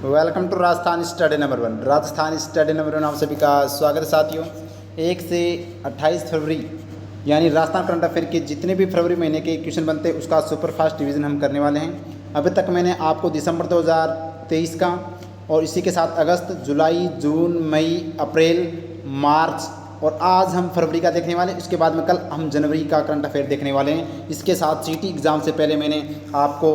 Welcome to Rajasthan study number 1। Rajasthan study number 1 आप सभी का स्वागत है साथियों। 1 से 28 फरवरी यानी राजस्थान करंट अफेयर के जितने भी फरवरी महीने के क्वेश्चन बनते हैं उसका सुपरफास्ट डिवीज़न हम करने वाले हैं। अभी तक मैंने आपको दिसंबर 2023 का और इसी के साथ अगस्त, जुलाई, जून, मई, अप्रैल, मार्च और आज हम फरवरी का देखने वाले हैं। इसके बाद में कल हम जनवरी का करंट अफेयर देखने वाले हैं। इसके साथ सीटी एग्ज़ाम से पहले मैंने आपको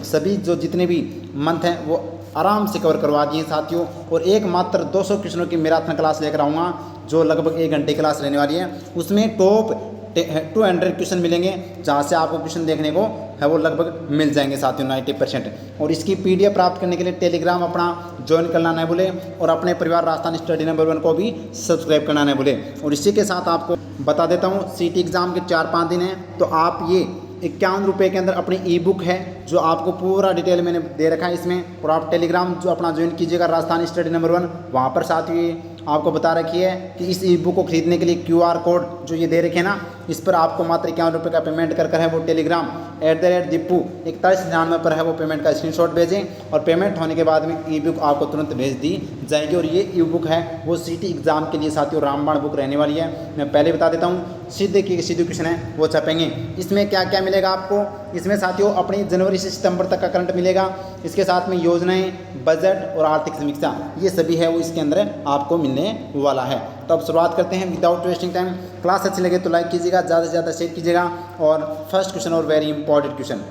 सभी जो जितने भी मंथ हैं वो आराम से कवर करवा दिए साथियों। और एक मात्र 200 क्वेश्चनों की मैराथन क्लास लेकर आऊँगा जो लगभग 1 घंटे क्लास रहने वाली है। उसमें टॉप 200 क्वेश्चन मिलेंगे जहाँ से आपको क्वेश्चन देखने को है वो लगभग मिल जाएंगे साथियों 90%। और इसकी PDF प्राप्त करने के लिए टेलीग्राम अपना ज्वाइन करना न भूले और अपने परिवार राजस्थान स्टडी नंबर 1 को भी सब्सक्राइब करना न भूले। और इसी के साथ आपको बता देता हूँ सीटी एग्ज़ाम के 4-5 दिन हैं तो आप ये 51 रुपये के अंदर अपनी ई बुक है जो आपको पूरा डिटेल मैंने दे रखा है इसमें। और आप टेलीग्राम जो अपना ज्वाइन कीजिएगा राजस्थान स्टडी नंबर 1, वहाँ पर साथ ही आपको बता रखी है कि इस ई बुक को खरीदने के लिए QR कोड जो ये दे रखे हैं ना, इस पर आपको मात्र 51 रुपये का पेमेंट कर है वो टेलीग्राम @दीपू 4199 पर है वो पेमेंट का स्क्रीनशॉट भेजें और पेमेंट होने के बाद में ई बुक आपको तुरंत भेज दी जाएगी। और ये ई बुक है वो सीटी एग्ज़ाम के लिए साथियों रामबाण बुक रहने वाली है। मैं पहले बता देता हूँ, सीधे क्वेश्चन है वो छपेंगे। इसमें क्या क्या मिलेगा आपको, इसमें साथियों अपनी जनवरी से सितंबर तक का करंट मिलेगा। इसके साथ में योजनाएं, बजट और आर्थिक समीक्षा ये सभी है वो इसके अंदर आपको मिलने वाला है। तो अब शुरुआत करते हैं विदाउट वेस्टिंग टाइम। क्लास अच्छी लगे तो लाइक कीजिएगा, ज़्यादा से ज़्यादा शेयर कीजिएगा। और फर्स्ट क्वेश्चन और वेरी इंपॉर्टेंट क्वेश्चन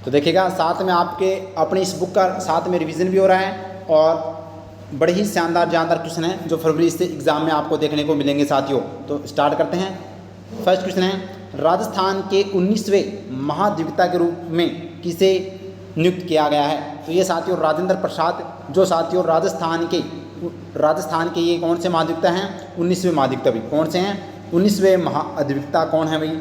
तो देखिएगा, साथ में आपके अपनी इस बुक का साथ में रिवीजन भी हो रहा है और बड़े ही शानदार जानदार क्वेश्चन है जो फरवरी से एग्जाम में आपको देखने को मिलेंगे साथियों। तो स्टार्ट करते हैं। फर्स्ट क्वेश्चन है, राजस्थान के 19वें महाधिवक्ता के रूप में किसे नियुक्त किया गया है? तो ये साथियों राजेंद्र प्रसाद, जो साथियों राजस्थान के ये कौन से महाधिवक्ता हैं? 19वें महाधिवक्ता। भी कौन से हैं 19वें महाधिवक्ता? कौन है भाई?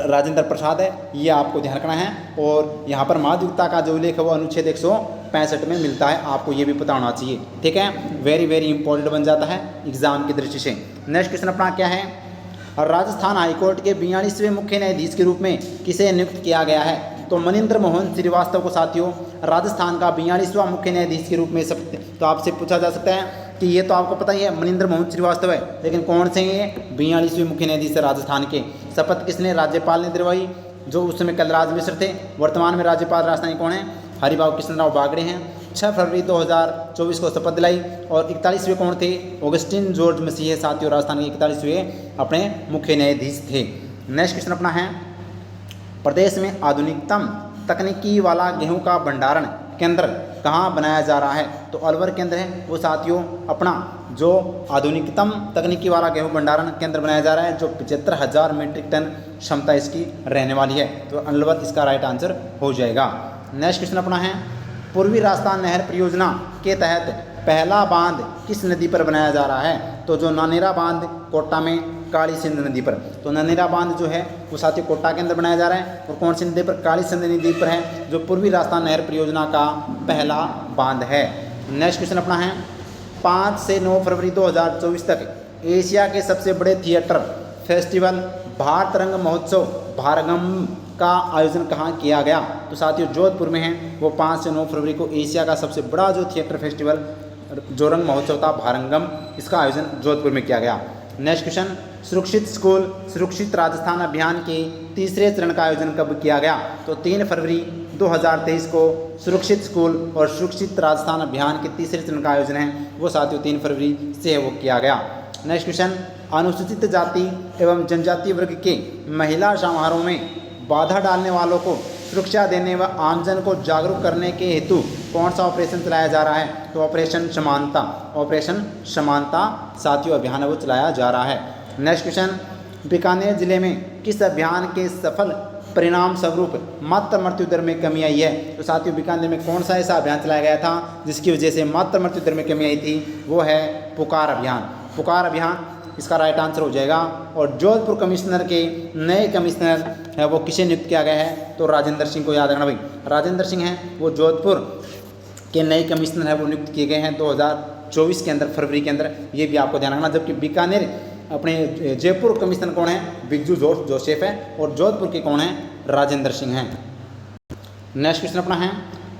राजेंद्र प्रसाद है, ये आपको ध्यान रखना है। और यहाँ पर महाधिवक्ता का जो उल्लेख है वो अनुच्छेद 165 में मिलता है, आपको ये भी पता होना चाहिए। ठीक है, वेरी वेरी इंपॉर्टेंट बन जाता है एग्जाम की दृष्टि से। नेक्स्ट क्वेश्चन अपना क्या है, राजस्थान हाईकोर्ट के 42वें मुख्य न्यायाधीश के रूप में किसे नियुक्त किया गया है? तो मनिंद्र मोहन श्रीवास्तव को साथियों राजस्थान का 42वां मुख्य न्यायाधीश के रूप में तो आपसे पूछा जा सकता है कि ये तो आपको पता ही है मनिंद्र मोहन श्रीवास्तव है, लेकिन कौन से ये 42वें मुख्य न्यायाधीश है राजस्थान के? शपथ किसने? राज्यपाल ने दिलवाई, जो उस समय कलराज मिश्र थे। वर्तमान में राज्यपाल राजस्थान कौन है? हरिभाऊ कृष्णराव बागड़े हैं। 6 फरवरी 2024 को शपथ दिलाई। और 41वें कौन थे? ऑगस्टिन जॉर्ज मसीह साथियों राजस्थान के 41वें अपने मुख्य न्यायाधीश थे। नेक्स्ट क्वेश्चन अपना है, प्रदेश में आधुनिकतम तकनीकी वाला गेहूं का भंडारण केंद्र कहाँ बनाया जा रहा है? तो अलवर केंद्र है वो साथियों अपना जो आधुनिकतम तकनीकी वाला गेहूं भंडारण केंद्र बनाया जा रहा है, जो 75,000 मीट्रिक टन क्षमता इसकी रहने वाली है। तो अलवर इसका राइट आंसर हो जाएगा। नेक्स्ट क्वेश्चन अपना है, पूर्वी राजस्थान नहर परियोजना के तहत पहला बांध किस नदी पर बनाया जा रहा है? तो जो नानेरा बांध कोटा में काली सिंध नदी पर। तो नानेरा बांध जो है वो साथियों कोटा के अंदर बनाया जा रहा है। और कौन सी नदी पर? काली सिंध नदी पर है, जो पूर्वी राजस्थान नहर परियोजना का पहला बांध है। नेक्स्ट क्वेश्चन अपना है, 5 से 9 फरवरी 2024 तक एशिया के सबसे बड़े थिएटर फेस्टिवल भारत रंग महोत्सव भारंगम का आयोजन कहाँ किया गया? तो साथियों जोधपुर में है वो। 5 से 9 फरवरी को एशिया का सबसे बड़ा जो थिएटर फेस्टिवल जो रंग महोत्सव था भारंगम, इसका आयोजन जोधपुर में किया गया। नेक्स्ट क्वेश्चन, सुरक्षित स्कूल सुरक्षित राजस्थान अभियान के तीसरे चरण का आयोजन कब किया गया? तो 3 फरवरी 2023 को सुरक्षित स्कूल और सुरक्षित राजस्थान अभियान के तीसरे चरण का आयोजन है वो साथियों 3 फरवरी से वो किया गया। नेक्स्ट क्वेश्चन, अनुसूचित जाति एवं जनजाति वर्ग के महिला समारोह में बाधा डालने वालों को सुरक्षा देने व आमजन को जागरूक करने के हेतु कौन सा ऑपरेशन चलाया जा रहा है? तो ऑपरेशन समानता। ऑपरेशन समानता साथियों अभियान वो चलाया जा रहा है। नेक्स्ट क्वेश्चन, बीकानेर जिले में किस अभियान के सफल परिणाम स्वरूप मातृ मृत्यु दर में कमी आई है? तो साथियों बीकानेर में कौन सा ऐसा अभियान चलाया गया था जिसकी वजह से मातृ मृत्यु दर में कमी आई थी? वो है पुकार अभियान। पुकार अभियान इसका राइट आंसर हो जाएगा। और जोधपुर कमिश्नर के नए कमिश्नर है वो किसे नियुक्त किया गया है? तो राजेंद्र सिंह को याद रखना भाई। राजेंद्र सिंह हैं वो जोधपुर के नए कमिश्नर है वो नियुक्त किए गए हैं 2024 के अंदर, फरवरी के अंदर, ये भी आपको ध्यान रखना। जबकि बीकानेर अपने जयपुर कमिश्नर कौन है? बिरजू जोसेफ है। और जोधपुर के कौन है? राजेंद्र सिंह हैं। नेक्स्ट क्वेश्चन अपना है,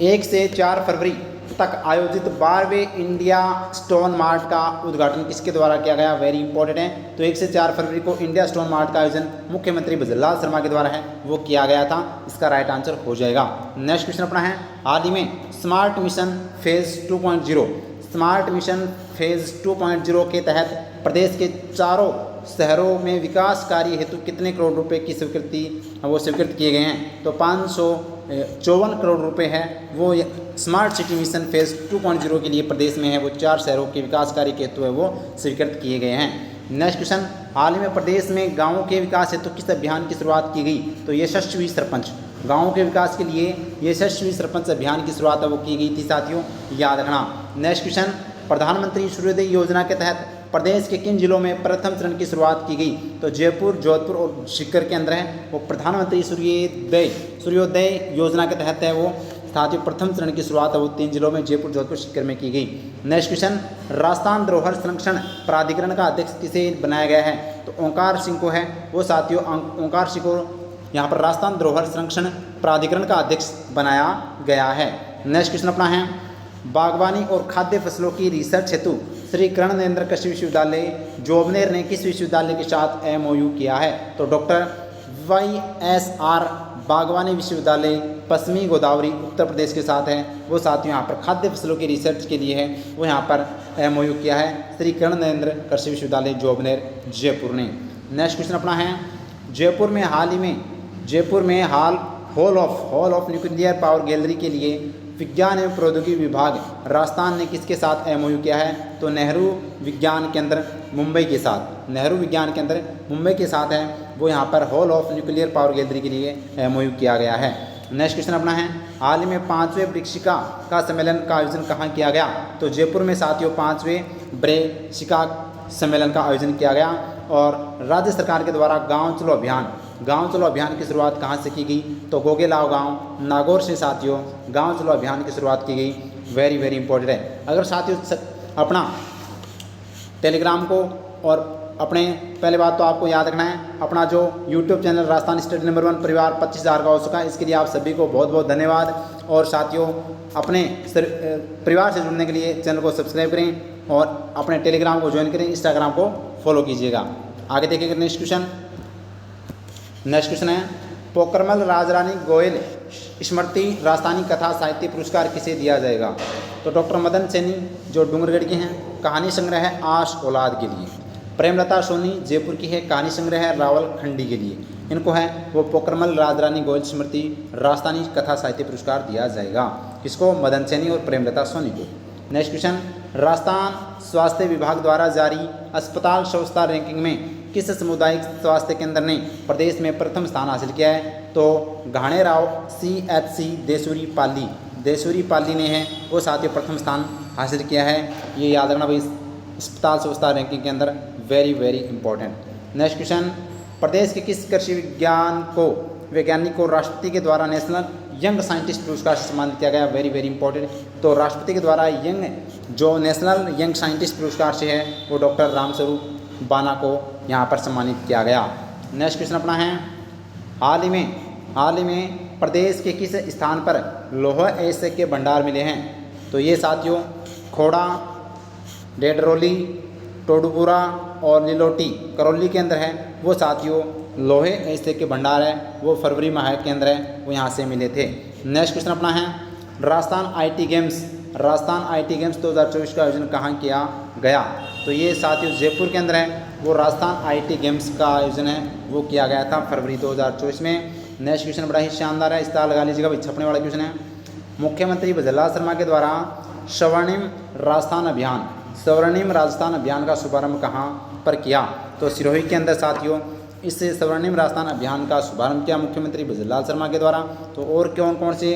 1 से 4 फरवरी तक आयोजित 12वें इंडिया स्टोन मार्ट का उद्घाटन किसके द्वारा किया गया? वेरी इंपॉर्टेंट है। तो 1 से 4 फरवरी को इंडिया स्टोन मार्ट का आयोजन मुख्यमंत्री भजनलाल शर्मा के द्वारा है वो किया गया था। इसका राइट आंसर हो जाएगा। नेक्स्ट क्वेश्चन अपना है, हाल ही में smart mission phase 2.0 smart mission phase 2.0 के तहत प्रदेश के चारों शहरों में विकास कार्य हेतु कितने करोड़ रुपए की स्वीकृत किए गए हैं? तो 554 करोड़ रुपए है वो स्मार्ट सिटी मिशन फेज 2.0 के लिए प्रदेश में है, वो 4 शहरों के विकास कार्य के हेतु है वो स्वीकृत किए गए हैं। नेक्स्ट क्वेश्चन, हाल ही में प्रदेश में गाँवों के विकास हेतु किस अभियान की शुरुआत की गई? तो यशस्वी सरपंच, गाँवों के विकास के लिए यशस्वी सरपंच अभियान की शुरुआत है वो की गई थी साथियों, याद रखना। नेक्स्ट क्वेश्चन, प्रधानमंत्री सूर्योदय योजना के तहत प्रदेश के किन जिलों में प्रथम चरण की शुरुआत की गई? तो जयपुर, जोधपुर और सीकर के अंदर है वो प्रधानमंत्री सूर्योदय योजना के तहत है वो साथियों प्रथम चरण की शुरुआत है वो 3 जिलों में जयपुर, जोधपुर, सीकर में की गई। नेक्स्ट क्वेश्चन, राजस्थान धरोहर संरक्षण प्राधिकरण का अध्यक्ष किसे बनाया गया है? तो ओंकार सिंह को है वो साथियों, ओंकार सिंह को यहाँ पर राजस्थान धरोहर संरक्षण प्राधिकरण का अध्यक्ष बनाया गया है। नेक्स्ट क्वेश्चन अपना है, बागवानी और खाद्य फसलों की रिसर्च हेतु श्री कर्णेंद्र कृषि विश्वविद्यालय जोबनेर ने किस विश्वविद्यालय के साथ MOU किया है? तो डॉक्टर YSR बागवानी विश्वविद्यालय पश्चिमी गोदावरी उत्तर प्रदेश के साथ है वो साथियों यहाँ पर खाद्य फसलों की रिसर्च के लिए है वो यहाँ पर MOU किया है श्री कर्णेंद्र कृषि विश्वविद्यालय जोबनेर जयपुर ने। नेक्स्ट क्वेश्चन अपना है, जयपुर में hall hall of nuclear power gallery के लिए विज्ञान एवं प्रौद्योगिकी विभाग राजस्थान ने किसके साथ MOU किया है? तो नेहरू विज्ञान केंद्र मुंबई के साथ, नेहरू विज्ञान केंद्र मुंबई के साथ है वो यहाँ पर hall of nuclear power gallery के लिए MOU किया गया है। नेक्स्ट क्वेश्चन अपना है, हाल ही में 5वें ब्रिक्सिका का सम्मेलन का आयोजन कहाँ किया गया? तो जयपुर में साथियों 5वें ब्रिक्सिका सम्मेलन का आयोजन किया गया। और राज्य सरकार के द्वारा गाँव चलो अभियान की शुरुआत कहाँ से की गई? तो गोगेलाव गांव नागौर से साथियों गांव चलो अभियान की शुरुआत की गई। वेरी वेरी इंपॉर्टेंट है। अगर साथियों अपना टेलीग्राम को और अपने पहले बात तो आपको याद रखना है अपना जो YouTube channel Rajasthan study number 1 परिवार 25,000 का हो चुका है, इसके लिए आप सभी को बहुत बहुत धन्यवाद। और साथियों अपने परिवार से जुड़ने के लिए चैनल को सब्सक्राइब करें और अपने टेलीग्राम को ज्वाइन करें, इंस्टाग्राम को फॉलो कीजिएगा। आगे देखिएगा नेक्स्ट क्वेश्चन है, पोखरमल राजरानी गोयल स्मृति राजस्थानी कथा साहित्य पुरस्कार किसे दिया जाएगा? तो डॉक्टर मदन सैनी जो डूंगरगढ़ के हैं, कहानी संग्रह है आश औलाद के लिए। प्रेमलता सोनी जयपुर की है, कहानी संग्रह है रावलखंडी के लिए। इनको है वो पोखरमल राजरानी गोयल स्मृति राजस्थानी कथा साहित्य पुरस्कार दिया जाएगा। किसको? मदन सैनी और प्रेमलता सोनी को। नेक्स्ट क्वेश्चन, राजस्थान स्वास्थ्य विभाग द्वारा जारी अस्पताल स्वच्छता रैंकिंग में किस सामुदायिक स्वास्थ्य केंद्र ने प्रदेश में प्रथम स्थान हासिल किया है? तो घाणेराव CHC देसूरी पाली ने है वो साथियों प्रथम स्थान हासिल किया है। ये याद रखना भाई अस्पताल स्वच्छता रैंकिंग के अंदर, very very important. Next question, प्रदेश के किस कृषि वैज्ञानिक को राष्ट्रपति के द्वारा नेशनल यंग साइंटिस्ट पुरस्कार से सम्मानित किया गया? Very very important. तो राष्ट्रपति के द्वारा जो नेशनल यंग साइंटिस्ट पुरस्कार से है वो डॉक्टर रामस्वरूप बाना को यहाँ पर सम्मानित किया गया। नेक्स्ट क्वेश्चन अपना है, हाल ही में प्रदेश के किस स्थान पर लौह अयस्क के भंडार मिले हैं? तो ये साथियों खोड़ा, डेडरोली, टोडुपुरा और नीलोटी करौली के अंदर है वो साथियों लोहे अयस्क के भंडार है वो फरवरी माह के अंदर है वो यहाँ से मिले थे। नेक्स्ट क्वेश्चन अपना है, राजस्थान IT गेम्स 2024 का आयोजन कहाँ किया गया? तो ये साथियों जयपुर के अंदर है वो राजस्थान IT गेम्स का आयोजन है वो किया गया था फरवरी 2024 में। नेक्स्ट क्वेश्चन बड़ा ही शानदार है, इस तरह लगा लीजिएगा भाई, छपने वाला क्वेश्चन है। मुख्यमंत्री भजनलाल शर्मा के द्वारा स्वर्णिम राजस्थान अभियान का शुभारंभ कहाँ पर किया? तो सिरोही के अंदर साथियों इस स्वर्णिम राजस्थान अभियान का शुभारंभ किया मुख्यमंत्री भजनलाल शर्मा के द्वारा। तो और कौन से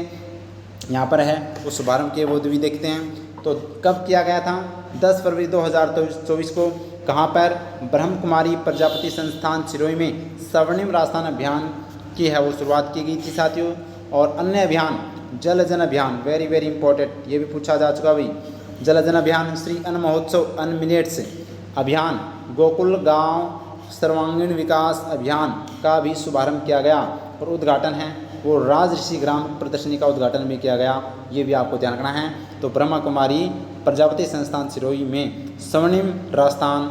यहाँ पर है वो शुभारंभ किए वो भी देखते हैं। तो कब किया गया था? 10 फरवरी 2024 को। कहाँ पर? ब्रह्म कुमारी प्रजापति संस्थान सिरोही में स्वर्णिम राजस्थान अभियान की है वो शुरुआत की गई थी साथियों। और अन्य अभियान जल जन अभियान, वेरी वेरी इंपॉर्टेंट, ये भी पूछा जा चुका भाई। जल जन अभियान, श्री अन्न महोत्सव अन्न मिलेट्स अभियान, गोकुल गांव सर्वांगीण विकास अभियान का भी शुभारंभ किया गया। और उद्घाटन है वो राजऋषि ग्राम प्रदर्शनी का उद्घाटन भी किया गया, ये भी आपको ध्यान रखना है। तो ब्रह्मा कुमारी प्रजापति संस्थान सिरोही में स्वर्णिम राजस्थान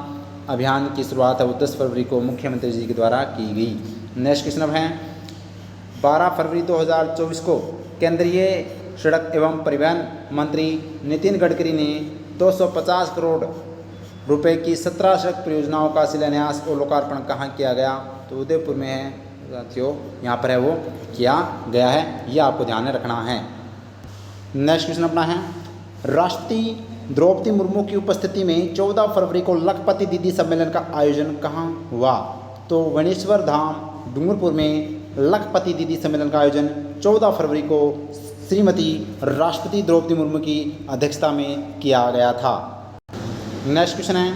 अभियान की शुरुआत है वो 10 फरवरी को मुख्यमंत्री जी के द्वारा की गई। नेक्स्ट क्वेश्चन है 12 फरवरी 2024 को केंद्रीय सड़क एवं परिवहन मंत्री नितिन गडकरी ने 250 करोड़ रुपए की 17 सड़क परियोजनाओं का शिलान्यास और लोकार्पण कहाँ किया गया? तो उदयपुर में है साथियों, यहाँ पर है वो किया गया है, ये आपको ध्यान में रखना है। नेक्स्ट क्वेश्चन अपना है राष्ट्रपति द्रौपदी मुर्मू की उपस्थिति में 14 फरवरी को लखपति दीदी सम्मेलन का आयोजन कहाँ हुआ? तो वनेश्वर धाम डूंगरपुर में लखपति दीदी सम्मेलन का आयोजन 14 फरवरी को श्रीमती राष्ट्रपति द्रौपदी मुर्मू की अध्यक्षता में किया गया था। नेक्स्ट क्वेश्चन है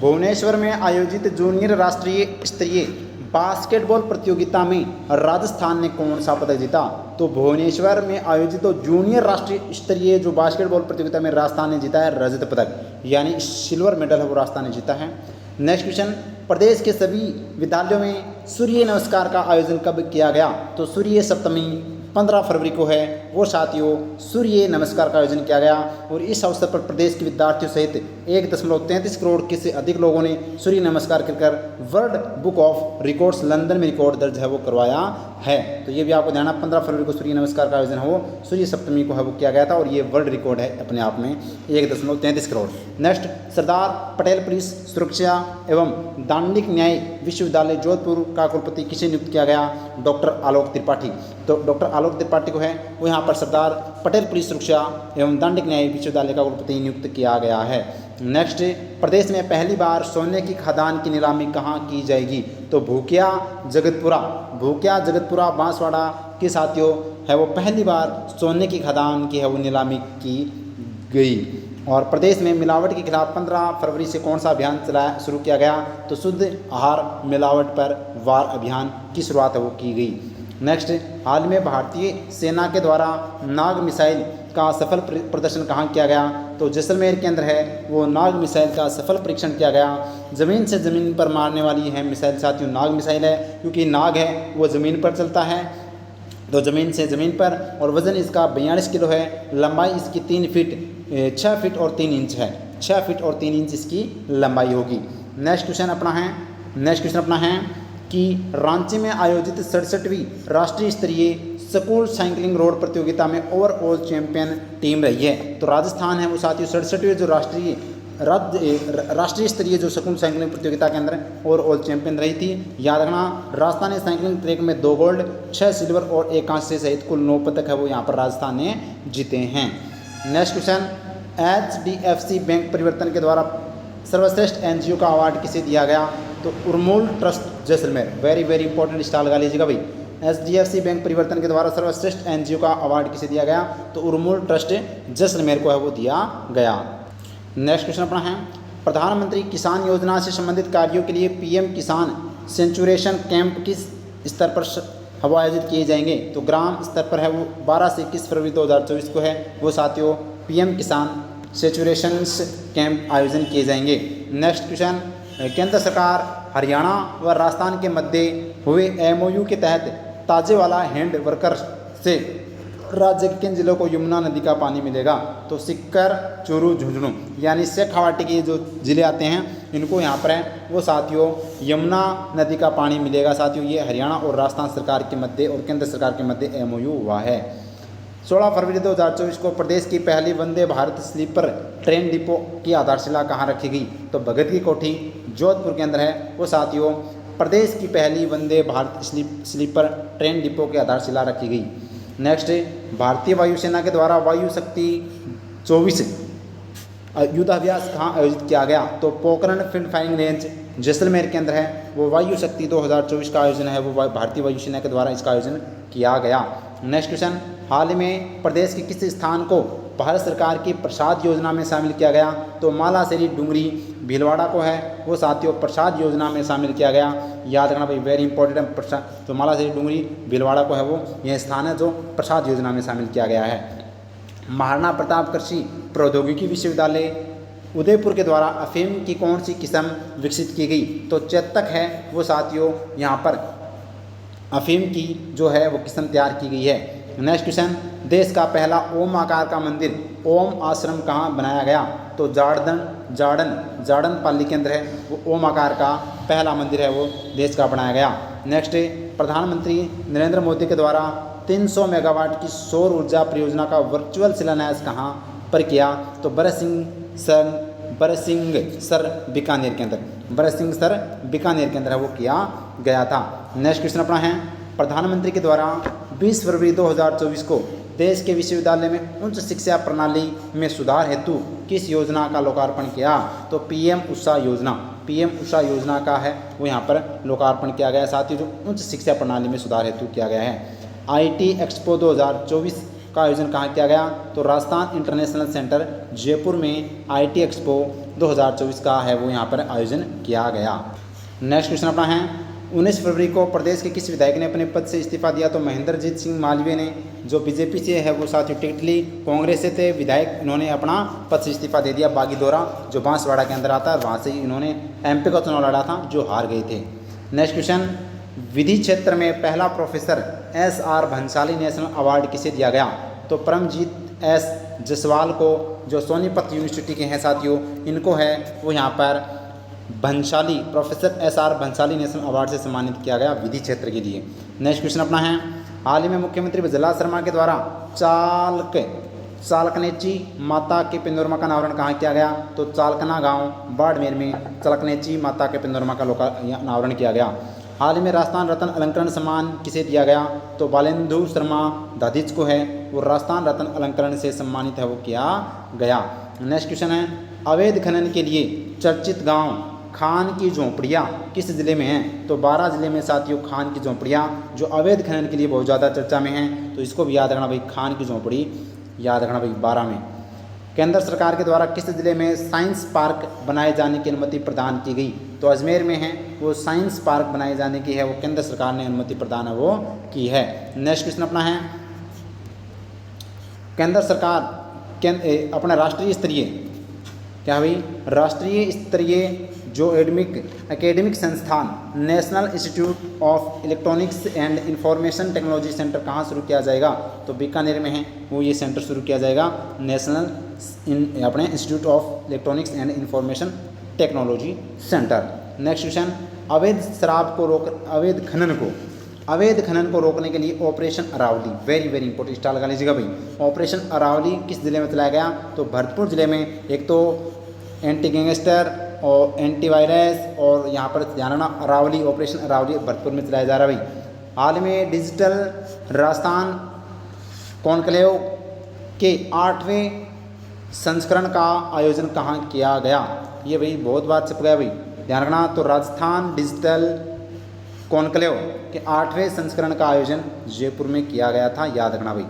भुवनेश्वर में आयोजित जूनियर राष्ट्रीय स्तरीय बास्केटबॉल प्रतियोगिता में राजस्थान ने कौन सा पदक जीता? तो भुवनेश्वर में आयोजित जूनियर राष्ट्रीय स्तरीय जो बास्केटबॉल प्रतियोगिता में राजस्थान ने जीता है रजत पदक, यानी सिल्वर मेडल है वो राजस्थान ने जीता है। नेक्स्ट क्वेश्चन प्रदेश के सभी विद्यालयों में सूर्य नमस्कार का आयोजन कब किया गया? तो सूर्य सप्तमी 15 फरवरी को है वो साथियों सूर्य नमस्कार का आयोजन किया गया और इस अवसर पर प्रदेश के विद्यार्थियों सहित 1.33 करोड़ के से अधिक लोगों ने सूर्य नमस्कार कर world book of records London में रिकॉर्ड दर्ज है वो करवाया है। तो ये भी आपको ध्यान 15 फरवरी को सूर्य नमस्कार का आयोजन है वो सूर्य सप्तमी को है वो किया गया था और ये वर्ल्ड रिकॉर्ड है अपने आप में 1.33 करोड़। नेक्स्ट सरदार पटेल पुलिस सुरक्षा एवं दांडिक न्याय विश्वविद्यालय जोधपुर का कुलपति किसे नियुक्त किया गया? डॉक्टर आलोक त्रिपाठी। तो डॉक्टर आलोक त्रिपाठी को है वो यहाँ पर सरदार पटेल पुलिस सुरक्षा एवं दांडिक न्याय विश्वविद्यालय का कुलपति नियुक्त किया गया है। नेक्स्ट प्रदेश में पहली बार सोने की खदान की नीलामी कहाँ की जाएगी? तो भूकिया जगतपुरा बांसवाड़ा के साथियों है वो पहली बार सोने की खदान की है वो नीलामी की गई। और प्रदेश में मिलावट के खिलाफ 15 फरवरी से कौन सा अभियान शुरू किया गया? तो शुद्ध आहार मिलावट पर वार अभियान की शुरुआत है वो की गई। नेक्स्ट हाल में भारतीय सेना के द्वारा नाग मिसाइल का सफल प्रदर्शन कहाँ किया गया? तो जैसलमेर के अंदर है वो नाग मिसाइल का सफल परीक्षण किया गया। ज़मीन से ज़मीन पर मारने वाली है मिसाइल साथियों नाग मिसाइल है, क्योंकि नाग है वो ज़मीन पर चलता है तो ज़मीन से ज़मीन पर, और वज़न इसका 42 किलो है। लंबाई इसकी 6 फीट और 3 इंच है, 6 फीट और 3 इंच इसकी लंबाई होगी। नेक्स्ट क्वेश्चन अपना है कि रांची में आयोजित 67वीं राष्ट्रीय स्तरीय स्कूल साइकिलिंग रोड प्रतियोगिता में ओवरऑल चैंपियन टीम रही है। तो राजस्थान है वो साथियों 67वीं जो राष्ट्रीय स्तरीय जो स्कूल साइकिलिंग प्रतियोगिता के अंदर ओवरऑल चैंपियन रही थी। याद रखना राजस्थान ने साइकिलिंग ट्रैक में 2 गोल्ड 6 सिल्वर और 1 कांस्य सहित कुल 9 पदक है वो यहाँ पर राजस्थान ने जीते हैं। नेक्स्ट क्वेश्चन HDFC बैंक परिवर्तन के द्वारा सर्वश्रेष्ठ NGO का अवार्ड किसे दिया गया? तो Urmul trust Jaisalmer. Very important star लगा लीजिएगा भाई। HDFC बैंक परिवर्तन के द्वारा सर्वश्रेष्ठ NGO का अवार्ड किसे दिया गया? तो उर्मूल ट्रस्ट जैसलमेर को है वो दिया गया। नेक्स्ट क्वेश्चन अपना है प्रधानमंत्री किसान योजना से संबंधित कार्यों के लिए PM किसान सेंचुरेशन कैंप किस स्तर पर वो आयोजित किए जाएंगे? तो ग्राम स्तर पर है वो 12 से 21 फरवरी 2024 को है वो साथियों PM किसान सेचुरेशन कैंप आयोजन किए जाएंगे। नेक्स्ट क्वेश्चन केंद्र सरकार हरियाणा व राजस्थान के मध्य हुए MOU के तहत ताजेवाला हैंड वर्कर्स से राज्य के किन जिलों को यमुना नदी का पानी मिलेगा? तो सिक्कर, चूरू, झुंझुनू यानी शेखावाटी के जो जिले आते हैं इनको यहाँ पर है वो साथियों यमुना नदी का पानी मिलेगा। साथियों ये हरियाणा और राजस्थान सरकार के मध्य और केंद्र सरकार के मध्य MOU हुआ है। 16 फरवरी 2024 को प्रदेश की पहली Vande Bharat sleeper train depot की आधारशिला कहाँ रखी गई? तो भगत की कोठी जोधपुर के अंदर है वो साथियों प्रदेश की पहली Vande Bharat sleeper train depot की आधारशिला रखी गई। नेक्स्ट भारतीय वायुसेना के द्वारा वायु शक्ति 24 युद्धाभ्यास कहाँ आयोजित किया गया? तो Pokhran field firing range Jaisalmer के अंदर है वो वायु शक्ति 2024 का आयोजन है वो भारतीय वायुसेना के द्वारा इसका आयोजन किया गया। नेक्स्ट क्वेश्चन हाल में प्रदेश के किस स्थान को भारत सरकार की प्रसाद योजना में शामिल किया गया? तो मालासेरी डुंगरी भीलवाड़ा को है वो साथियों प्रसाद योजना में शामिल किया गया। याद रखना भाई वेरी इंपॉर्टेंट है प्रसाद। तो मालासेरी डुंगरी भीलवाड़ा को है वो यह स्थान है जो प्रसाद योजना में शामिल किया गया है। महाराणा प्रताप कृषि प्रौद्योगिकी विश्वविद्यालय उदयपुर के द्वारा अफीम की कौन सी किस्म विकसित की गई? तो चेतक है वो साथियों यहाँ पर अफीम की जो है वो किस्म तैयार की गई है। नेक्स्ट क्वेश्चन देश का पहला ओम आकार का मंदिर ओम आश्रम कहाँ बनाया गया? तो जार्डन पाली के अंदर है, वो ओम आकार का पहला मंदिर है वो देश का बनाया गया। नेक्स्ट, प्रधानमंत्री नरेंद्र मोदी के द्वारा 300 मेगावाट की सौर ऊर्जा परियोजना का वर्चुअल शिलान्यास कहाँ पर किया? तो बरसिंघसर बीकानेर के अंदर, बरसिंघसर बीकानेर के अंदर वो किया गया था। नेक्स्ट क्वेश्चन अपना है, प्रधानमंत्री के द्वारा 20 फरवरी 2024 को देश के विश्वविद्यालय में उच्च शिक्षा प्रणाली में सुधार हेतु किस योजना का लोकार्पण किया? तो पीएम उषा योजना का है वो यहाँ पर लोकार्पण किया गया। साथ ही जो उच्च शिक्षा प्रणाली में सुधार हेतु किया गया है। IT एक्सपो 2024 का आयोजन कहाँ किया गया? तो राजस्थान इंटरनेशनल सेंटर जयपुर में IT एक्सपो 2024 का है वो यहाँ पर आयोजन किया गया। नेक्स्ट क्वेश्चन अपना है, 19 फरवरी को प्रदेश के किस विधायक ने अपने पद से इस्तीफा दिया? तो महेंद्रजीत सिंह मालवीय ने, जो बीजेपी से है वो साथ ही टिकटली कांग्रेस से थे विधायक, इन्होंने अपना पद से इस्तीफा दे दिया। बागीदोरा जो बांसवाड़ा के अंदर आता है वहाँ से ही इन्होंने MP का चुनाव लड़ा था जो हार गए थे। नेक्स्ट क्वेश्चन, विधि क्षेत्र में पहला professor SR Bhansali national award किसे दिया गया? तो परमजीत S जसवाल को, जो सोनीपत यूनिवर्सिटी के हैं साथियों, इनको है वो यहाँ पर Bhansali, professor SR Bhansali national award से सम्मानित किया गया विधि क्षेत्र के लिए। नेक्स्ट क्वेश्चन अपना है, हाल ही में मुख्यमंत्री विजला शर्मा के द्वारा चालकनेची माता के पिंडोरमा का अनावरण कहाँ किया गया? तो चालकना गांव बाड़मेर में चालकनेची माता के पिंडोरमा का अनावरण किया गया। हाल ही में राजस्थान रत्न अलंकरण सम्मान किसे दिया गया? तो बालेंदु शर्मा दाधिच को है वो राजस्थान रत्न अलंकरण से सम्मानित है वो किया गया। नेक्स्ट क्वेश्चन है, अवैध खनन के लिए चर्चित गांव खान की झोंपड़ियाँ किस जिले में हैं? तो 12 जिले में साथियों खान की झोंपड़ियाँ जो अवैध खनन के लिए बहुत ज़्यादा चर्चा में हैं, तो इसको भी याद रखना भाई, खान की झोंपड़ी याद रखना भाई 12 में। केंद्र सरकार के द्वारा किस जिले में साइंस पार्क बनाए जाने की अनुमति प्रदान की गई? तो अजमेर में है वो साइंस पार्क बनाए जाने की है वो केंद्र सरकार ने अनुमति प्रदान है वो की है। नेक्स्ट क्वेश्चन अपना है, केंद्र सरकार अपना राष्ट्रीय स्तरीय क्या भाई, राष्ट्रीय स्तरीय जो एकेडमिक संस्थान national institute of electronics and information technology centre कहाँ शुरू किया जाएगा? तो बीकानेर में है वो ये सेंटर शुरू किया जाएगा, नेशनल अपने institute of electronics and information technology centre. Next question, अवैध खनन को रोकने के लिए operation Aravali, very important, star लगा लीजिएगा भाई। ऑपरेशन अरावली किस जिले में चलाया गया? तो भरतपुर जिले में। एक तो एंटी गैंगस्टर और एंटी वायरस, और यहाँ पर ध्यान रखना अरावली, ऑपरेशन अरावली भरतपुर में चलाया जा रहा है भाई। हाल में डिजिटल राजस्थान कॉन्क्लेव के 8वें संस्करण का आयोजन कहाँ किया गया? ये भाई बहुत बार छप गया भाई, ध्यान रखना। तो राजस्थान डिजिटल कॉन्क्लेव के 8वें संस्करण का आयोजन जयपुर में किया गया था, याद रखना भाई।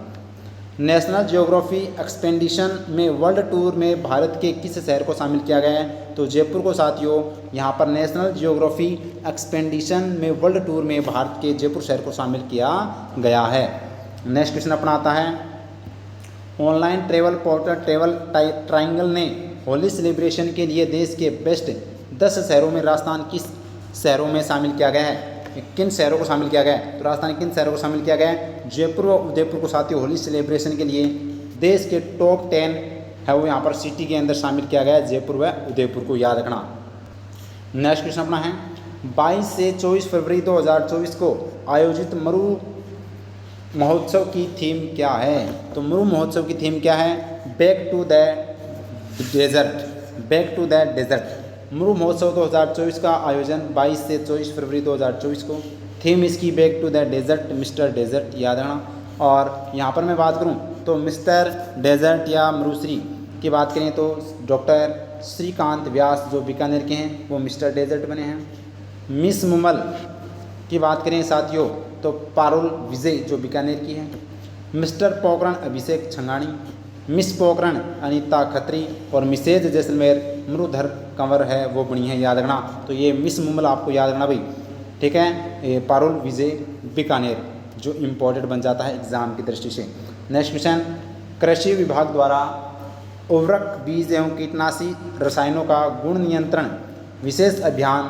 नेशनल जियोग्राफी एक्सपेडिशन में वर्ल्ड टूर में भारत के किस शहर को शामिल किया गया है? तो जयपुर को साथियों यहाँ पर नेशनल जियोग्राफी एक्सपेडिशन में वर्ल्ड टूर में भारत के जयपुर शहर को शामिल किया गया है। नेक्स्ट क्वेश्चन अपना आता है, online travel portal travel triangle ने होली सेलिब्रेशन के लिए देश के बेस्ट 10 शहरों में राजस्थान किस शहरों में शामिल किया गया है? किन शहरों को शामिल किया गया है? तो राजस्थान किन शहरों को शामिल किया गया है? जयपुर व उदयपुर को साथियों होली सेलिब्रेशन के लिए देश के टॉप 10 है वो यहाँ पर सिटी के अंदर शामिल किया गया है, जयपुर व उदयपुर को याद रखना। नेक्स्ट क्वेश्चन अपना है, 22 से 24 फरवरी 2024 को आयोजित मरु महोत्सव की थीम क्या है? तो मरु महोत्सव की थीम क्या है? Back to the desert. Maru Mahotsav 2024 का आयोजन 22 से 24 फरवरी 2024 को, थीम इसकी back to the desert, mister desert, याद रखना। और यहाँ पर मैं बात करूँ तो मिस्टर डेजर्ट या मरुश्री की बात करें तो डॉक्टर श्रीकांत व्यास जो बीकानेर के हैं वो मिस्टर डेजर्ट बने हैं। मिस मुमल की बात करें साथियों तो पारुल विजय जो बीकानेर की है। मिस्टर पोखरण अभिषेक छंगाणी, मिस पोखरण अनीता खत्री, और मिसेज जैसलमेर मरुधर कंवर है वो बनी है, याद रखना। तो ये मिस मुमल आपको याद रखना भाई, ठीक है। ये पारुल विजय बीकानेर जो इम्पोर्टेंट बन जाता है एग्जाम की दृष्टि से। नेक्स्ट क्वेश्चन, कृषि विभाग द्वारा उर्वरक बीज एवं कीटनाशी रसायनों का गुण नियंत्रण विशेष अभियान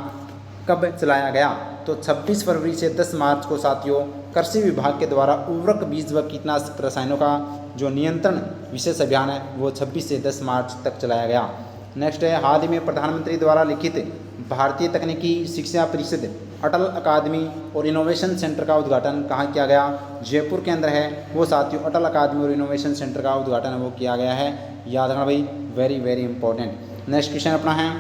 कब चलाया गया? तो 26 फरवरी से 10 मार्च को साथियों कृषि विभाग के द्वारा उर्वरक, बीज व कीटनाशक रसायनों का जो नियंत्रण विशेष अभियान है वो 26 से 10 मार्च तक चलाया गया। नेक्स्ट है, हाल ही में प्रधानमंत्री द्वारा लिखित भारतीय तकनीकी शिक्षा परिषद अटल अकादमी और इनोवेशन सेंटर का उद्घाटन कहाँ किया गया? जयपुर के अंदर है वो साथियों अटल अकादमी और इनोवेशन सेंटर का उद्घाटन वो किया गया है। याद रखना भाई, very very important. Next question अपना है,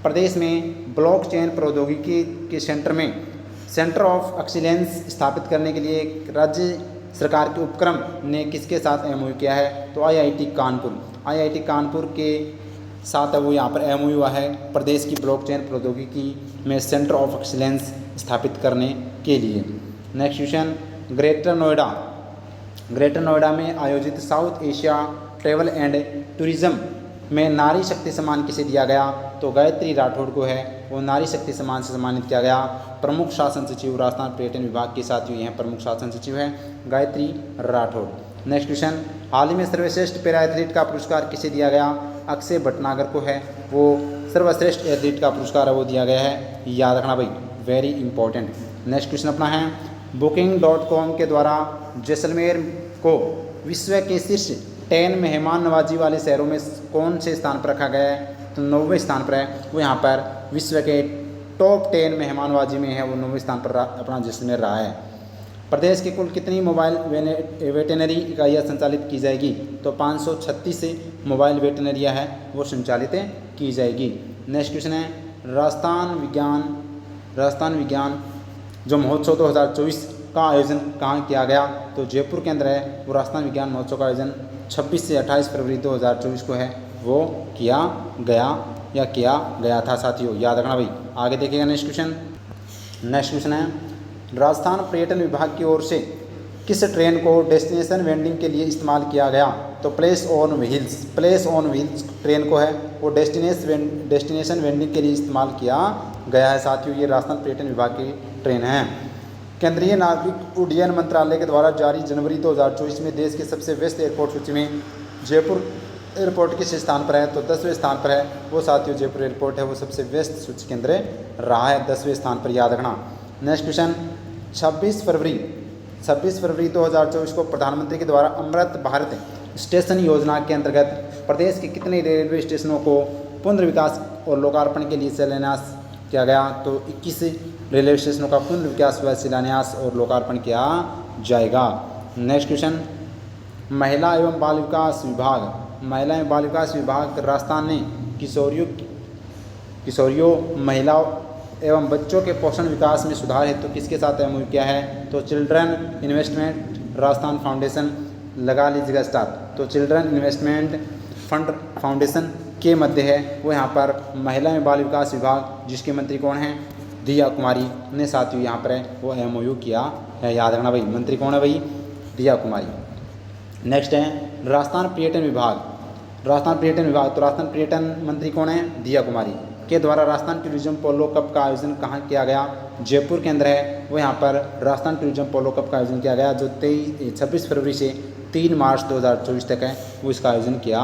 प्रदेश में ब्लॉकचेन प्रौद्योगिकी के सेंटर में सेंटर ऑफ एक्सीलेंस स्थापित करने के लिए राज्य सरकार के उपक्रम ने किसके साथ एमओयू किया है? तो आईआईटी कानपुर के साथ वो यहाँ पर एमओयू हुआ है प्रदेश की ब्लॉकचेन प्रौद्योगिकी में सेंटर ऑफ एक्सीलेंस स्थापित करने के लिए। नेक्स्ट क्वेश्चन, ग्रेटर नोएडा में आयोजित south Asia travel and tourism में नारी शक्ति सम्मान किसे दिया गया? तो गायत्री राठौड़ को है वो नारी शक्ति सम्मान से सम्मानित किया गया। प्रमुख शासन सचिव राजस्थान पर्यटन विभाग के साथियों यह प्रमुख शासन सचिव है गायत्री राठौड़। नेक्स्ट क्वेश्चन, हाल ही में सर्वश्रेष्ठ पैरा एथलीट का पुरस्कार किसे दिया गया? अक्षय भटनागर को है वो सर्वश्रेष्ठ एथलीट का पुरस्कार है वो दिया गया है। याद रखना भाई, वेरी इंपॉर्टेंट। नेक्स्ट क्वेश्चन अपना है, Booking.com के द्वारा जैसलमेर को विश्व के शीर्ष 10 मेहमान नवाजी वाले शहरों में कौन से स्थान पर रखा गया है? तो 9वें स्थान पर है वो यहाँ पर विश्व के टॉप 10 मेहमान नवाजी में है वो 9वें स्थान पर अपना जैसलमेर रहा है। प्रदेश की कुल कितनी मोबाइल वेटनरी इकाइयाँ संचालित की जाएगी? तो 536 मोबाइल वेटनरिया है वो संचालित की जाएगी। नेक्स्ट क्वेश्चन है, राजस्थान विज्ञान जो महोत्सव 2024 का आयोजन कहाँ किया गया? तो जयपुर के अंदर है वो राजस्थान विज्ञान महोत्सव का आयोजन 26 से 28 फरवरी 2024 को है वो किया गया था साथियों। याद रखना भाई। आगे देखिएगा नेक्स्ट क्वेश्चन है, राजस्थान पर्यटन विभाग की ओर से किस ट्रेन को डेस्टिनेशन वेंडिंग के लिए इस्तेमाल किया गया? तो प्लेस ऑन व्हील्स ट्रेन को है वो डेस्टिनेशन वेंडिंग के लिए इस्तेमाल किया गया है साथियों। ये राजस्थान पर्यटन विभाग की ट्रेन है। केंद्रीय नागरिक उड्डयन मंत्रालय के द्वारा जारी जनवरी 2024 में देश के सबसे व्यस्त एयरपोर्ट सूची में जयपुर एयरपोर्ट किस स्थान पर है? तो 10वें स्थान पर है वो साथियों जयपुर एयरपोर्ट है वो सबसे व्यस्त सूची के अंदर रहा है 10वें स्थान पर। याद रखना। नेक्स्ट क्वेश्चन, 26 फरवरी 2024 को प्रधानमंत्री के द्वारा अमृत भारत स्टेशन योजना के अंतर्गत प्रदेश के कितने रेलवे स्टेशनों को पुनर्विकास और लोकार्पण के लिए शिलान्यास किया गया? तो 21 रेलवे स्टेशनों का पुनर्विकास व शिलान्यास और लोकार्पण किया जाएगा। नेक्स्ट क्वेश्चन, महिला एवं बाल विकास विभाग राजस्थान ने किशोरियों महिलाओं एवं बच्चों के पोषण विकास में सुधार हेतु किसके साथ एमओयू किया है? तो चिल्ड्रन इन्वेस्टमेंट राजस्थान फाउंडेशन, लगा लीजिएगा स्टार। तो चिल्ड्रन इन्वेस्टमेंट फंड फाउंडेशन के मध्य है वो यहाँ पर महिला एवं बाल विकास विभाग जिसके मंत्री कौन हैं? दिया कुमारी ने साथियों यहाँ पर है वो एमओयू किया है। याद रखना भाई, मंत्री कौन है भाई? दिया कुमारी। नेक्स्ट है राजस्थान पर्यटन विभाग। तो राजस्थान पर्यटन मंत्री कौन है? दिया कुमारी के द्वारा राजस्थान टूरिज्म पोलो कप का आयोजन कहाँ किया गया? जयपुर के अंदर है वो यहाँ पर राजस्थान टूरिज्म पोलो कप का आयोजन किया गया जो 26 फरवरी से 3 मार्च 2024 तक है वो इसका आयोजन किया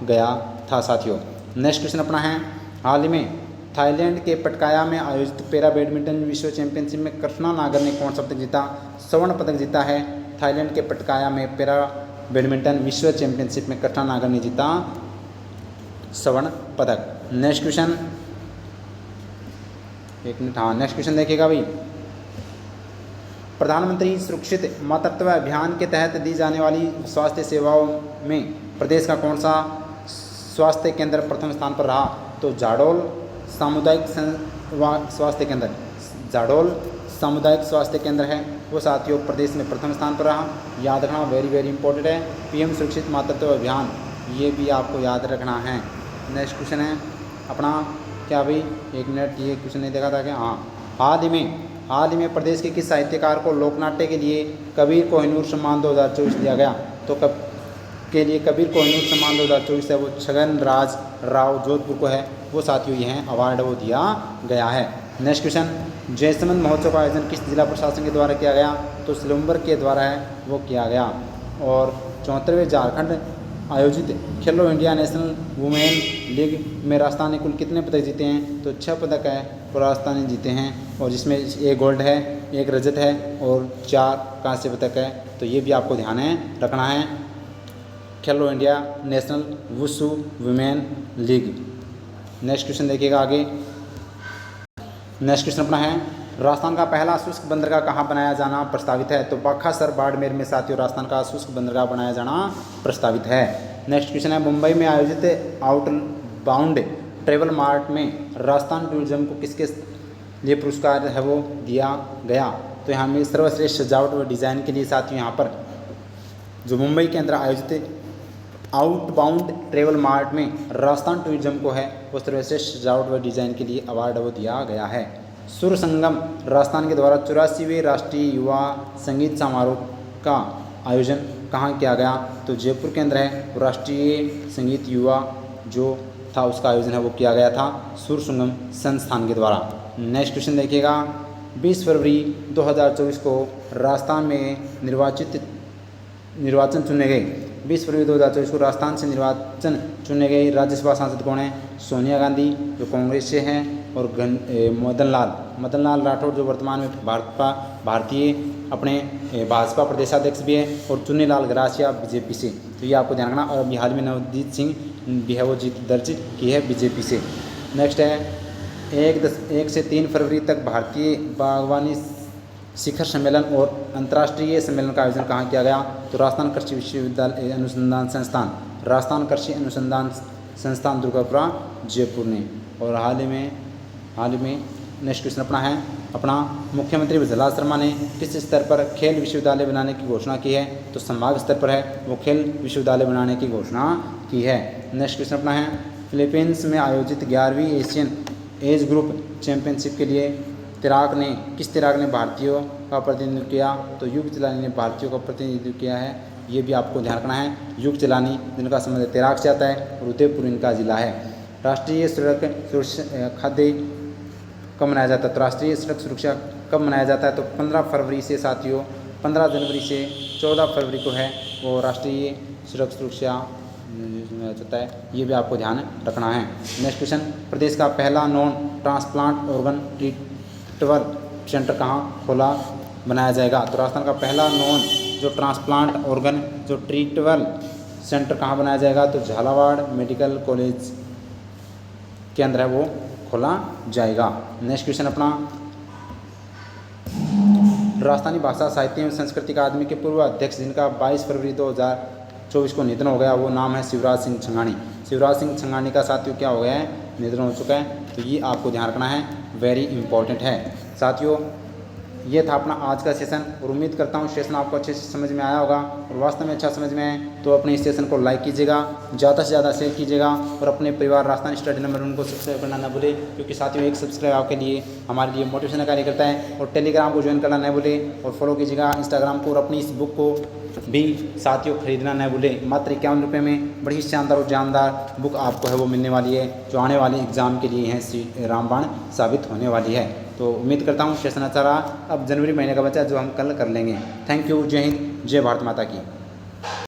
गया था साथियों। नेक्स्ट क्वेश्चन अपना है, हाल ही में थाईलैंड के पटकाया में आयोजित पैरा बैडमिंटन विश्व चैंपियनशिप में कृष्णा नागर ने कौन सा पदक जीता? स्वर्ण पदक जीता है। थाईलैंड के पटकाया में पैरा बैडमिंटन विश्व चैंपियनशिप में कृष्णा नागर ने जीता स्वर्ण पदक। नेक्स्ट क्वेश्चन, एक मिनट, हाँ नेक्स्ट क्वेश्चन देखिएगा भाई। प्रधानमंत्री सुरक्षित मातृत्व अभियान के तहत दी जाने वाली स्वास्थ्य सेवाओं में प्रदेश का कौन सा स्वास्थ्य केंद्र प्रथम स्थान पर रहा? तो जाडोल सामुदायिक स्वास्थ्य केंद्र, जाडोल सामुदायिक स्वास्थ्य केंद्र है वो साथियों प्रदेश में प्रथम स्थान पर रहा। याद रखना, वेरी वेरी इंपॉर्टेंट है। पीएम सुरक्षित मातृत्व अभियान ये भी आपको याद रखना है। नेक्स्ट क्वेश्चन है अपना क्या भाई, एक मिनट, ये क्वेश्चन नहीं देखा था क्या? हाँ, हाल ही में प्रदेश के किस साहित्यकार को लोकनाट्य के लिए कबीर कोहिनूर सम्मान 2024 दिया गया? तो कबीर कोहिनूर सम्मान 2024 है वो छगन राज राव जोधपुर को है वो साथियों यह अवार्ड वो दिया गया है। नेक्स्ट क्वेश्चन, जयसमंद महोत्सव का आयोजन किस जिला प्रशासन के द्वारा किया गया? तो सिलंबर के द्वारा है वो किया गया। और 74वें झारखंड आयोजित खेलो इंडिया नेशनल वुमेन लीग में राजस्थान ने कुल कितने पदक जीते हैं? तो 6 पदक है वो राजस्थान ने जीते हैं, और जिसमें 1 गोल्ड है, 1 रजत है और 4 कांस्य पदक है। तो ये भी आपको ध्यान रखना है खेलो India national wushu women league. Next question देखिएगा आगे। नेक्स्ट क्वेश्चन अपना है, राजस्थान का पहला शुष्क बंदरगाह कहाँ बनाया जाना प्रस्तावित है? तो बाखासर बाड़मेर में साथियों राजस्थान का शुष्क बंदरगाह बनाया जाना प्रस्तावित है। नेक्स्ट क्वेश्चन है, मुंबई में आयोजित आउटबाउंड ट्रेवल मार्ट में राजस्थान टूरिज्म को किसके लिए पुरस्कार है वो दिया गया? तो यहाँ में सर्वश्रेष्ठ सजावट व डिज़ाइन के लिए साथियों यहाँ पर जो मुंबई के अंदर आयोजित आउटबाउंड ट्रेवल मार्ट में राजस्थान टूरिज्म को है वो सर्वश्रेष्ठ सजावट व डिज़ाइन के लिए अवार्ड वो दिया गया है। सुर संगम राजस्थान के द्वारा 84वें राष्ट्रीय युवा संगीत समारोह का आयोजन कहाँ किया गया? तो जयपुर के अंदर है वो राष्ट्रीय संगीत युवा जो था उसका आयोजन है वो किया गया था सुर संगम संस्थान के द्वारा। नेक्स्ट क्वेश्चन देखिएगा, 20 फरवरी 2024 को राजस्थान में निर्वाचन चुने गए। 20 फरवरी 2024 को राजस्थान से निर्वाचन चुने गए राज्यसभा सांसद कौन है? सोनिया गांधी जो कांग्रेस से हैं, और मदन लाल राठौड़ जो वर्तमान में भारतीय अपने भाजपा प्रदेशाध्यक्ष भी है, और चुन्नीलाल गरासिया बीजेपी से। तो ये आपको ध्यान रखना। और अभी हाल में नवजीत सिंह भी है वो जीत दर्ज की है बीजेपी से। नेक्स्ट है, 1 से 3 फरवरी तक भारतीय बागवानी शिखर सम्मेलन और अंतर्राष्ट्रीय सम्मेलन का आयोजन कहाँ किया गया? तो राजस्थान कृषि विश्वविद्यालय अनुसंधान संस्थान, राजस्थान कृषि अनुसंधान संस्थान दुर्गापुरा जयपुर ने। और हाल ही में नेक्स्ट क्वेश्चन अपना मुख्यमंत्री विजयलाल शर्मा ने किस स्तर पर खेल विश्वविद्यालय बनाने की घोषणा की है? तो संभाग स्तर पर है वो खेल विश्वविद्यालय बनाने की घोषणा की है। नेक्स्ट क्वेश्चन अपना है, फिलीपींस में आयोजित 11वीं एशियन एज ग्रुप चैंपियनशिप के लिए किस तैराक ने भारतीयों का प्रतिनिधित्व किया? तो युग चलानी ने भारतीयों का प्रतिनिधित्व किया है। ये भी आपको ध्यान रखना है। युग चलानी जिनका संबंध तैराक से आता है और उदयपुर इनका जिला है। राष्ट्रीय सड़क सुरक्षा खाद्य कब मनाया जाता है? तो राष्ट्रीय सड़क सुरक्षा कब मनाया जाता है? तो 15 फरवरी से साथियों, 15 जनवरी से 14 फरवरी को है वो राष्ट्रीय सड़क सुरक्षा जाता है। ये भी आपको ध्यान रखना है। नेक्स्ट क्वेश्चन, प्रदेश का पहला non transplant organ treatment centre कहाँ बनाया जाएगा? तो राजस्थान का पहला नॉन जो ट्रांसप्लांट ऑर्गन जो ट्रीटमेंट सेंटर कहाँ बनाया जाएगा? तो झालावाड़ मेडिकल कॉलेज के अंदर है वो खोला जाएगा। नेक्स्ट क्वेश्चन अपना, राजस्थानी भाषा साहित्य एवं संस्कृति अकादमी के पूर्व अध्यक्ष जिनका 22 फरवरी 2024 को निधन हो गया वो नाम है शिवराज सिंह छंगानी। शिवराज सिंह छंगानी का साथियों क्या हो गया है? निधन हो चुका है। तो ये आपको ध्यान रखना है, वेरी इंपॉर्टेंट है साथियों। ये था अपना आज का सेशन, और उम्मीद करता हूँ सेशन आपको अच्छे से समझ में आया होगा। और वास्तव में अच्छा समझ में आए तो अपने इस सेशन को लाइक कीजिएगा, ज़्यादा से ज़्यादा शेयर कीजिएगा, और अपने परिवार राजस्थान स्टडी नंबर उनको सब्सक्राइब करना न भूले, क्योंकि साथियों एक सब्सक्राइब आपके लिए हमारे लिए मोटिवेशन कार्य करता है। और टेलीग्राम को ज्वाइन करना न भूले, और फॉलो कीजिएगा इंस्टाग्राम को, और अपनी इस बुक को भी साथियों खरीदना न भूले। मात्र 51 रुपये में बड़ी शानदार और जानदार बुक आपको है वो मिलने वाली है, जो आने वाले एग्जाम के लिए है रामबाण साबित होने वाली है। तो उम्मीद करता हूँ सेशन अच्छा रहा। अब जनवरी महीने का बचा जो हम कल कर लेंगे। थैंक यू, जय हिंद, जय भारत माता की।